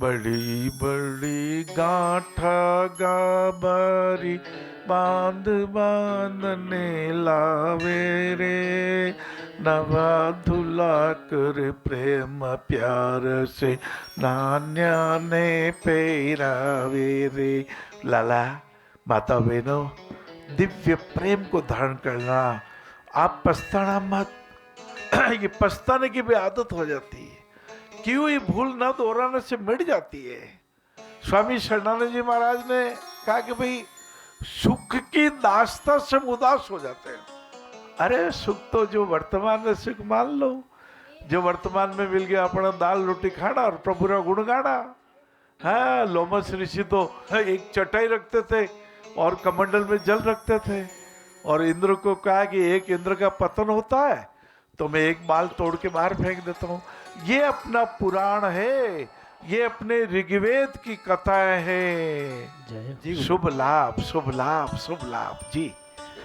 बड़ी बड़ी गांठा गाबारी बांध बांधने लावे रे, नवा धुला कर प्रेम प्यार से नान्या ने पैरावे रे। लाला, माता बहनों, दिव्य प्रेम को धारण करना, आप पछताना मत। ये पछताने की भी आदत हो जाती है, क्यों ये भूल ना दोहराने से मिट जाती है। स्वामी शरणानंद जी महाराज ने कहा कि भाई सुख की दास्ता से उदास हो जाते हैं। अरे सुख तो जो वर्तमान में सुख मान लो, जो वर्तमान में मिल गया अपना दाल रोटी खाना और प्रभु का गुण गाना। हाँ, लोमस ऋषि तो एक चटाई रखते थे और कमंडल में जल रखते थे, और इंद्र को कहा कि एक इंद्र का पतन होता है तो मैं एक बाल तोड़ के बाहर फेंक देता हूँ। ये अपना पुराण है, ये अपने ऋग्वेद की कथाएं हैं। शुभ लाभ शुभ लाभ शुभ लाभ। जी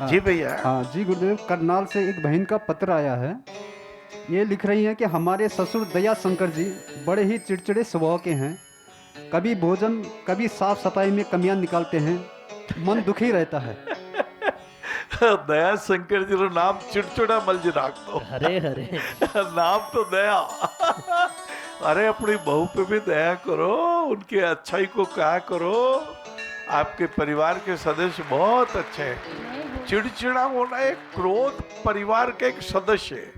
जी भैया। हाँ जी गुरुदेव, करनाल से एक बहन का पत्र आया है। ये लिख रही हैं कि हमारे ससुर दया शंकर जी बड़े ही चिड़चिड़े स्वभाव के हैं। कभी भोजन कभी साफ सफाई में कमियां निकालते हैं, मन दुखी रहता है। दया शंकर जी रो नाम चिड़चिड़ा मल जी राख दो। अरे अरे नाम तो दया। अरे अपनी बहू पे भी दया करो, उनके अच्छाई को कहा करो। आपके परिवार के सदस्य बहुत अच्छे हैं। चिड़चिड़ा होना एक क्रोध परिवार के एक सदस्य है।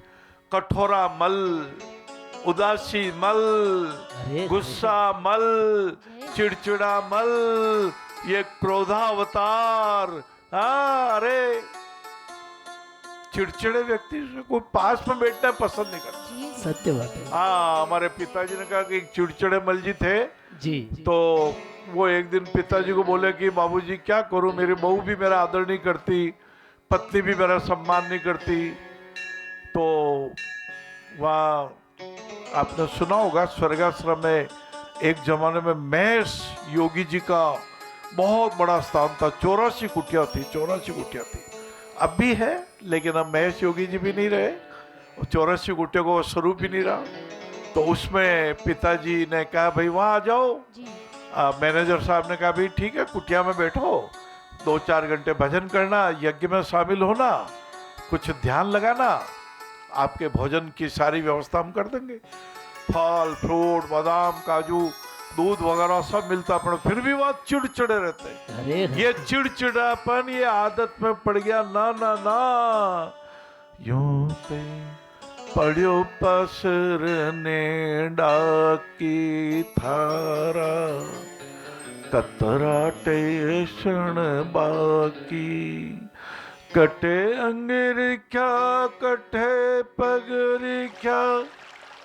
कठोरा मल, उदासी मल, गुस्सा मल, चिड़चिड़ा मल, ये क्रोधावतार। हाँ, अरे चिड़चिड़े व्यक्ति से कोई पास में बैठना पसंद नहीं करता। सत्य बात है। हाँ, हमारे पिताजी ने कहा कि एक चिड़चिड़े मल जी थे जी। तो वो एक दिन पिताजी को बोले कि बाबूजी क्या करूं, मेरी बहू भी मेरा आदर नहीं करती, पत्नी भी मेरा सम्मान नहीं करती। तो वहाँ आपने सुना होगा स्वर्गाश्रम में एक जमाने में महेश योगी जी का बहुत बड़ा स्थान था। 84 कुटिया थी, 84 कुटिया थी। अब भी है, लेकिन अब महेश योगी जी भी नहीं रहे, 84 कुटिया को स्वरूप भी नहीं रहा। तो उसमें पिताजी ने कहा भाई वहाँ आ जाओ। मैनेजर साहब ने कहा भाई ठीक है, कुटिया में बैठो, 2-4 घंटे भजन करना, यज्ञ में शामिल होना, कुछ ध्यान लगाना, आपके भोजन की सारी व्यवस्था हम कर देंगे। फल फ्रूट बादाम काजू दूध वगैरह सब मिलता, पर फिर भी वहाँ चिड़चिड़े रहते। अरे ये चिड़चिड़ापन ये आदत में पड़ गया। ना ना ना, यूं पे पड़ो पसरने डाकी थारा, कतरा टेशन बाकी, कटे अंगरिख्या कटे पगरिख्या,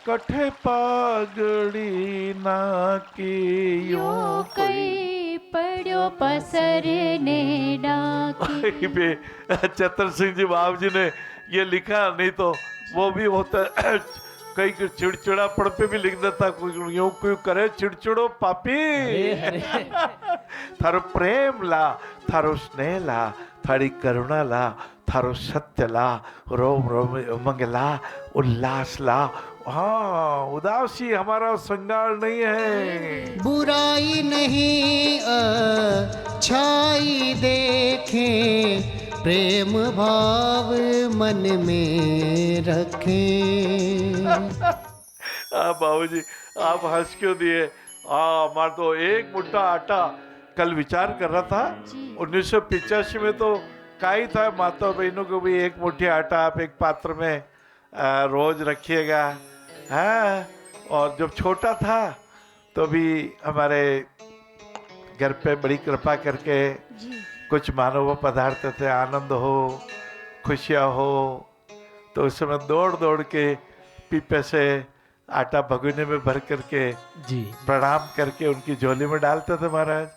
कठे पागड़ी ना की यो कोई पड़ो पसरने डाकी। चतर सिंह जी बाब जी ने ये लिखा, नहीं तो वो भी होता कई चिड़चिड़ा पड़ पे भी लिख देता, कोई यूं कोई करे चिड़चिड़ो पापी। थारो प्रेम ला, थारो स्नेह ला, थारी करुणा ला, थारो सत्य ला, रोम रोम उमंग ला, उल्लास ला। हाँ, उदासी हमारा श्रृंगार नहीं है। बुराई नहीं अच्छाई देखें, प्रेम भाव मन में रखें। बाबूजी आप हंस क्यों दिए? हमारा तो एक मुट्ठा आटा, कल विचार कर रहा था 1985 में तो क्या ही था, माता बहनों को भी एक मुट्ठी आटा आप एक पात्र में रोज रखिएगा। हाँ, और जब छोटा था तो भी हमारे घर पे बड़ी कृपा करके कुछ मानव पदार्थ थे, आनंद हो खुशियाँ हो, तो उस समय दौड़ दौड़ के पीपे से आटा भगोने में भर करके जी प्रणाम करके उनकी झोली में डालते थे महाराज।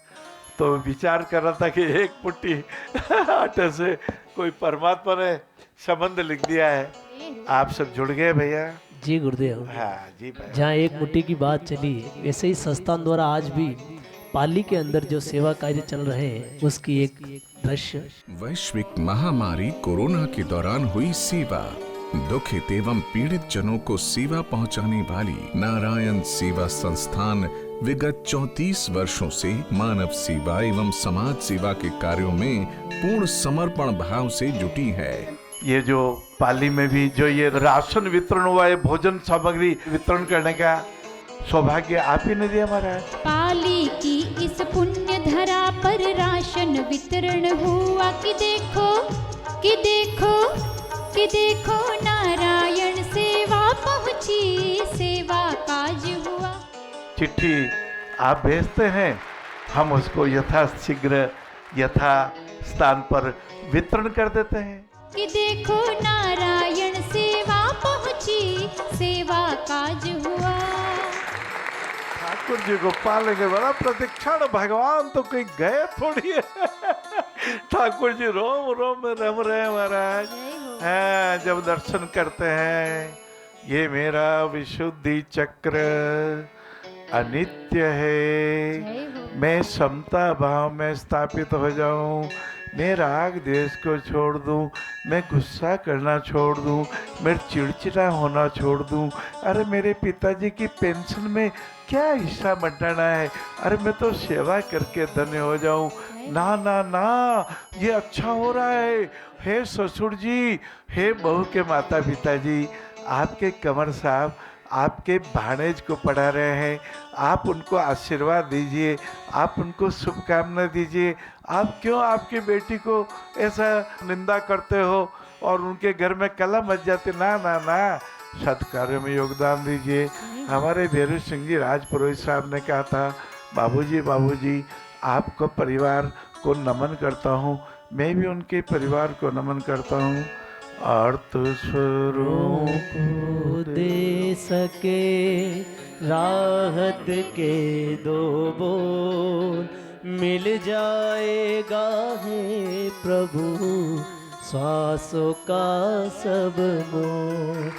तो विचार कर रहा था कि एक मुट्ठी आटे से कोई परमात्मा ने संबंध लिख दिया है। आप सब जुड़ गए भैया। जी गुरुदेव। हाँ जी भैया। जहाँ एक मुट्ठी की बात चली, वैसे ही संस्थान द्वारा आज भी पाली के अंदर जो सेवा कार्य चल रहे हैं उसकी एक दृश्य। वैश्विक महामारी कोरोना के दौरान हुई सेवा, दुखित एवं पीड़ित जनों को सेवा पहुंचाने वाली नारायण सेवा संस्थान विगत 34 वर्षों से मानव सेवा एवं समाज सेवा के कार्यों में पूर्ण समर्पण भाव से जुटी है। ये जो पाली में भी जो ये राशन वितरण हुआ है, भोजन सामग्री वितरण करने का सौभाग्य आप ही ने दिया महाराज। पाली की इस पुण्य धरा पर राशन वितरण हुआ कि देखो कि देखो कि देखो नारायण सेवा पहुंची, सेवा काज हुआ। चिट्ठी आप भेजते हैं, हम उसको यथाशीघ्र यथा स्थान पर वितरण कर देते हैं। कि देखो नारायण सेवा पहुंची, सेवा काज हुआ। ठाकुर जी को पालेंगे बड़ा प्रतीक्षण, भगवान तो कहीं गए थोड़ी है। ठाकुर जी रोम रोम में रम रहे हैं महाराज। हैं जब दर्शन करते हैं, ये मेरा विशुद्धि चक्र अनित्य है, मैं समता भाव में स्थापित हो जाऊं, मैं राग द्वेष को छोड़ दूं, मैं गुस्सा करना छोड़ दूं, मैं चिड़चिड़ा होना छोड़ दूं। अरे मेरे पिताजी की पेंशन में क्या हिस्सा बंटाना है, अरे मैं तो सेवा करके धन्य हो जाऊं। ना ना ना, ये अच्छा हो रहा है। हे ससुर जी, हे बहू के माता पिताजी, आपके कंवर साहब आपके भाणेज को पढ़ा रहे हैं, आप उनको आशीर्वाद दीजिए, आप उनको शुभकामना दीजिए। आप क्यों आपकी बेटी को ऐसा निंदा करते हो और उनके घर में कलह मच जाती? ना ना ना, सत्कार्यों में योगदान दीजिए। हमारे भैरू सिंह जी राजपुरोहित साहब ने कहा था, बाबूजी बाबूजी आपको परिवार को नमन करता हूँ, मैं भी उनके परिवार को नमन करता हूँ। अर्थ स्वरूप को दे सके राहत के दो बोल, मिल जाएगा है प्रभु श्वासों का सब मोल।